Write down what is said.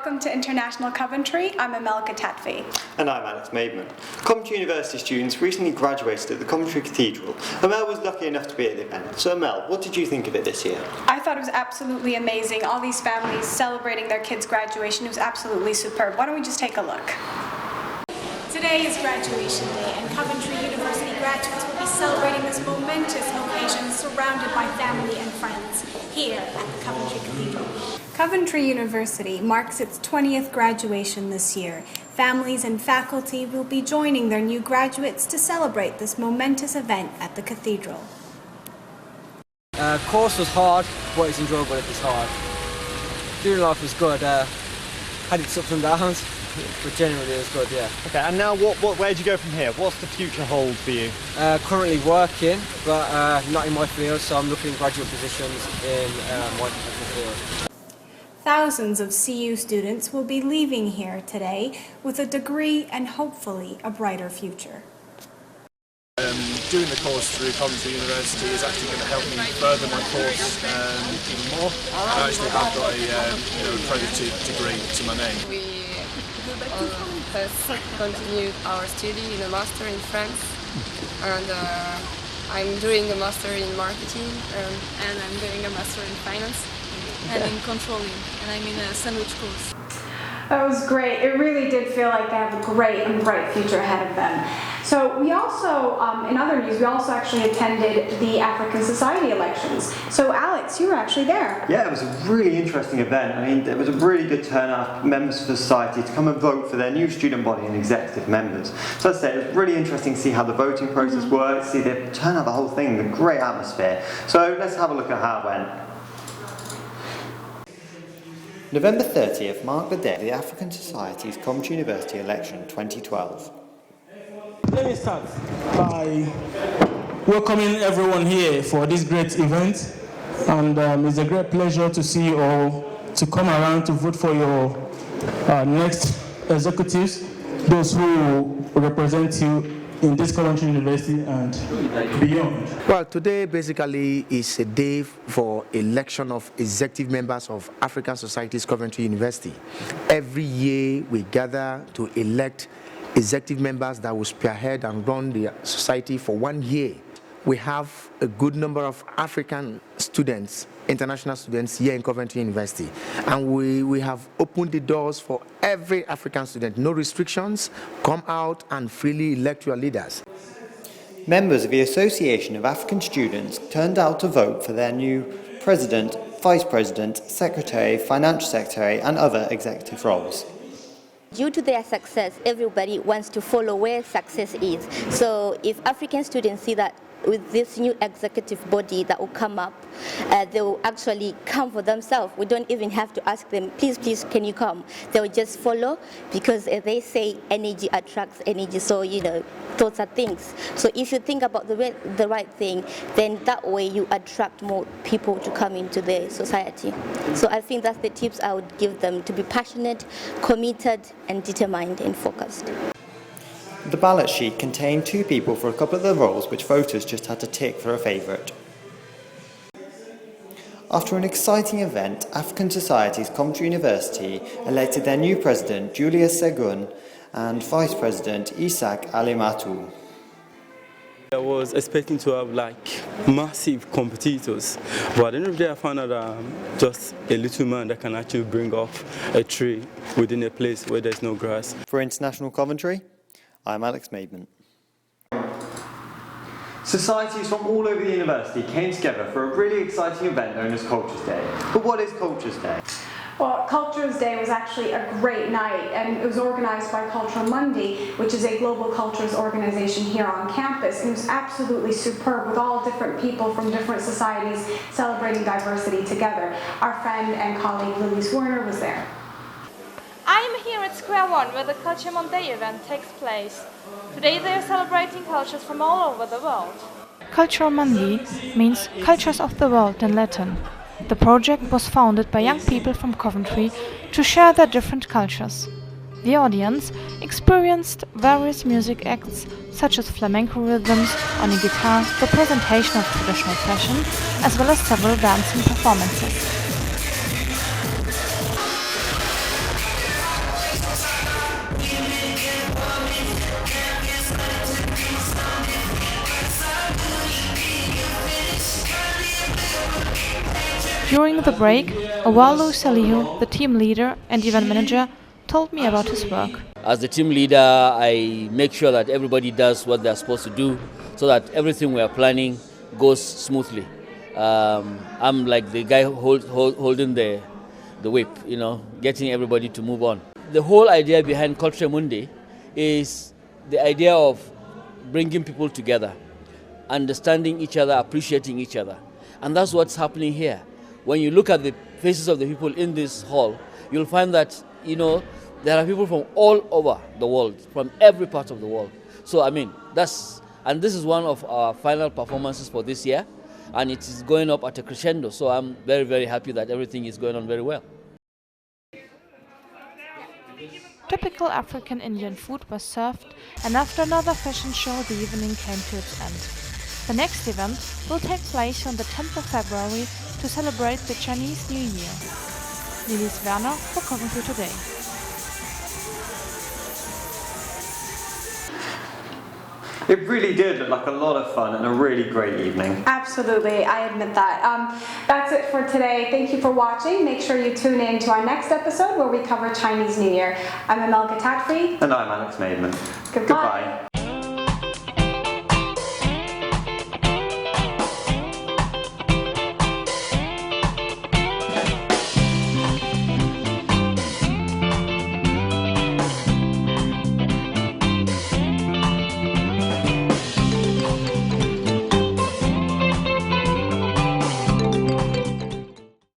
Welcome to International Coventry. I'm Amelka Tatvi. And I'm Alex Maidman. Coventry University students recently graduated at the Coventry Cathedral. Amel was lucky enough to be at the event. So Amel, what did you think of it this year? I thought it was absolutely amazing. All these families celebrating their kids' graduation. It was absolutely superb. Why don't we just take a look? Today is graduation day, and Coventry University graduates will be celebrating this momentous occasion surrounded by family and friends here at the Coventry Cathedral. Coventry University marks its 20th graduation this year. Families and faculty will be joining their new graduates to celebrate this momentous event at the Cathedral. Course was hard, but it's enjoyable if it's hard. Student life was good. Had its ups and downs, but generally it was good, yeah. Okay, and now where do you go from here? What's the future hold for you? Currently working, but not in my field, so I'm looking at graduate positions in my field. Thousands of CU students will be leaving here today with a degree and hopefully a brighter future. Doing the course through Coventry University is actually going to help me further my course even more. I actually have got a accredited degree to my name. We first continued our study in a master in France, and I'm doing a master in marketing, and I'm doing a master in finance and in controlling, and I'm in a sandwich course. That was great. It really did feel like they have a great and bright future ahead of them. So we also, in other news, we also actually attended the African Society elections. So Alex, you were actually there. Yeah, it was a really interesting event. I mean, there was a really good turnout of members of the society to come and vote for their new student body and executive members. So as I said, it was really interesting to see how the voting process worked, see the turnout, the whole thing, the great atmosphere. So let's have a look at how it went. November 30th marked the day of the African Society's Coventry University election 2012. Let me start by welcoming everyone here for this great event, and it's a great pleasure to see you all to come around to vote for your next executives, those who represent you in this Coventry University and beyond. Well, today basically is a day for election of executive members of African Societies Coventry University. Every year we gather to elect executive members that will spearhead and run the society for 1 year. We have a good number of African students, international students here in Coventry University, and we have opened the doors for every African student. No restrictions. Come out and freely elect your leaders. Members of the Association of African Students turned out to vote for their new president, vice president, secretary, financial secretary and other executive roles. Due to their success, everybody wants to follow where success is. So if African students see that with this new executive body that will come up, they will actually come for themselves. We don't even have to ask them, please, can you come? They will just follow, because they say energy attracts energy, so thoughts are things. So if you think about the right thing, then that way you attract more people to come into the society. So I think that's the tips I would give them, to be passionate, committed, and determined and focused. The ballot sheet contained 2 people for a couple of the roles which voters just had to tick for a favourite. After an exciting event, African Society's Coventry University elected their new president, Julius Segun, and vice president, Isaac Alimatu. I was expecting to have massive competitors, but at the end of the day I found out I'm just a little man that can actually bring up a tree within a place where there's no grass. For International Coventry, I'm Alex Maidman. Societies from all over the university came together for a really exciting event known as Cultures Day. But what is Cultures Day? Well, Cultures Day was actually a great night, and it was organized by Cultural Monday, which is a global cultures organization here on campus, and it was absolutely superb with all different people from different societies celebrating diversity together. Our friend and colleague Lilies Werner was there. I'm here at Square One, where the Culture Monday event takes place. Today they are celebrating cultures from all over the world. Cultural Monday means Cultures of the World in Latin. The project was founded by young people from Coventry to share their different cultures. The audience experienced various music acts such as flamenco rhythms on a guitar, the presentation of traditional fashion, as well as several dancing performances. During the break, Awalu Salihu, the team leader and event manager, told me about his work. As the team leader, I make sure that everybody does what they're supposed to do so that everything we are planning goes smoothly. I'm like the guy holding the whip, you know, getting everybody to move on. The whole idea behind Culture Mundi is the idea of bringing people together, understanding each other, appreciating each other. And that's what's happening here. When you look at the faces of the people in this hall, you'll find that, you know, there are people from all over the world, from every part of the world. So, I mean, this is one of our final performances for this year, and it is going up at a crescendo. So I'm very, very happy that everything is going on very well. Typical African Indian food was served, and after another fashion show, the evening came to its end. The next event will take place on the 10th of February to celebrate the Chinese New Year. Lilis Werner for Coventry Today. It really did look like a lot of fun and a really great evening. Absolutely, I admit that. That's it for today. Thank you for watching. Make sure you tune in to our next episode where we cover Chinese New Year. I'm Amelka Tatfi. And I'm Alex Maidman. Goodbye.